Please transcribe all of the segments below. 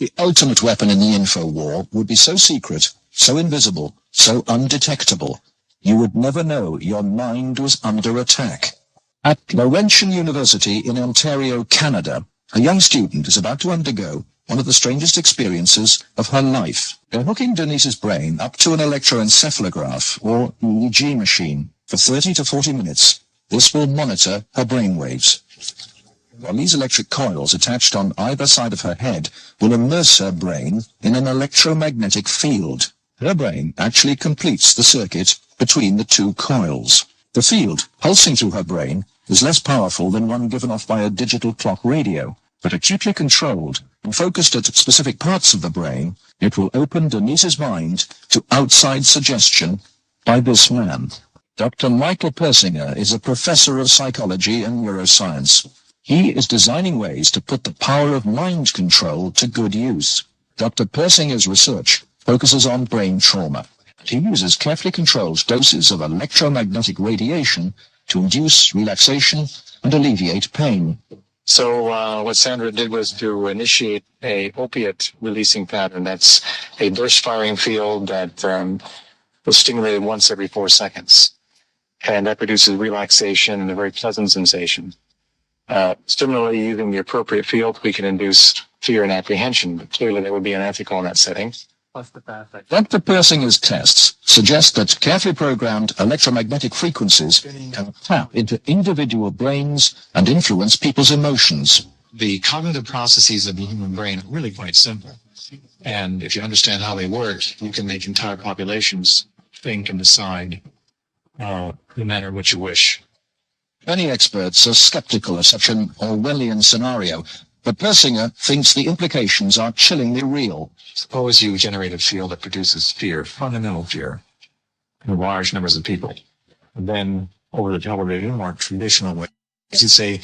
The ultimate weapon in the info war would be so secret, so invisible, so undetectable, you would never know your mind was under attack. At Laurentian University in Ontario, Canada, a young student is about to undergo one of the strangest experiences of her life. They're hooking Denise's brain up to an electroencephalograph, or EEG machine, for 30 to 40 minutes. This will monitor her brainwaves. While these electric coils attached on either side of her head will immerse her brain in an electromagnetic field. Her brain actually completes the circuit between the two coils. The field pulsing through her brain is less powerful than one given off by a digital clock radio, but acutely controlled and focused at specific parts of the brain, it will open Denise's mind to outside suggestion by this man. Dr. Michael Persinger is a professor of psychology and neuroscience. He is designing ways to put the power of mind control to good use. Dr. Persinger's research focuses on brain trauma. He uses carefully controlled doses of electromagnetic radiation to induce relaxation and alleviate pain. So what Sandra did was to initiate a opiate releasing pattern. That's a burst firing field that was stimulated once every 4 seconds. And that produces relaxation and a very pleasant sensation. Similarly, using the appropriate field, we can induce fear and apprehension, but clearly that would be unethical in that setting. Dr. Persinger's tests suggest that carefully programmed electromagnetic frequencies can tap into individual brains and influence people's emotions. The cognitive processes of the human brain are really quite simple. And if you understand how they work, you can make entire populations think and decide the manner in which you wish. Many experts are skeptical of such an Orwellian scenario, but Persinger thinks the implications are chillingly real. Suppose you generate a field that produces fear, fundamental fear, in large numbers of people. And then over the television, more traditional way, you say,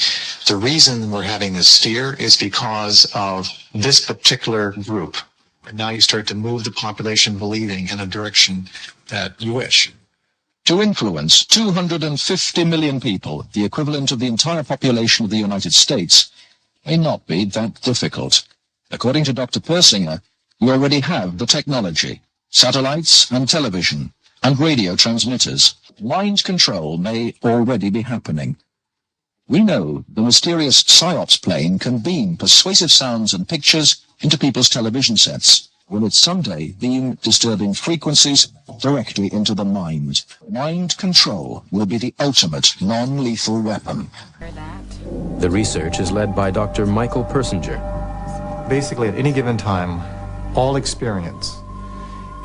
the reason we're having this fear is because of this particular group. And now you start to move the population believing in a direction that you wish. To influence 250 million people, the equivalent of the entire population of the United States, may not be that difficult. According to Dr. Persinger, we already have the technology, satellites and television, and radio transmitters. Mind control may already be happening. We know the mysterious PSYOPs plane can beam persuasive sounds and pictures into people's television sets. Will it someday beam disturbing frequencies directly into the mind? Mind control will be the ultimate non-lethal weapon. The research is led by Dr. Michael Persinger. Basically, at any given time, all experience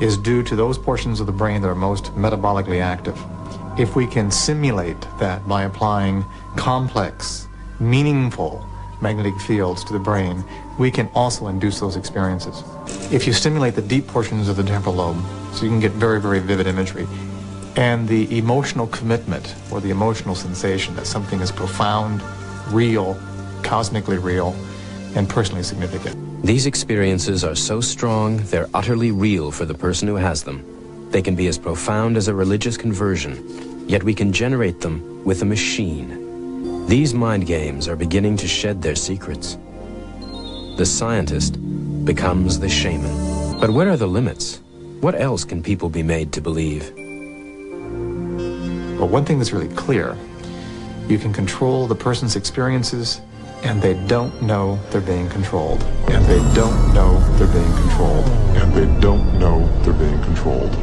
is due to those portions of the brain that are most metabolically active. If we can simulate that by applying complex, meaningful magnetic fields to the brain, we can also induce those experiences. If you stimulate the deep portions of the temporal lobe, so you can get very, very vivid imagery, and the emotional commitment or the emotional sensation that something is profound, real, cosmically real, and personally significant. These experiences are so strong, they're utterly real for the person who has them. They can be as profound as a religious conversion, yet we can generate them with a machine. These mind games are beginning to shed their secrets. The scientist becomes the shaman. But what are the limits? What else can people be made to believe? But one thing that's really clear, you can control the person's experiences, and they don't know they're being controlled. And they don't know they're being controlled. And they don't know they're being controlled.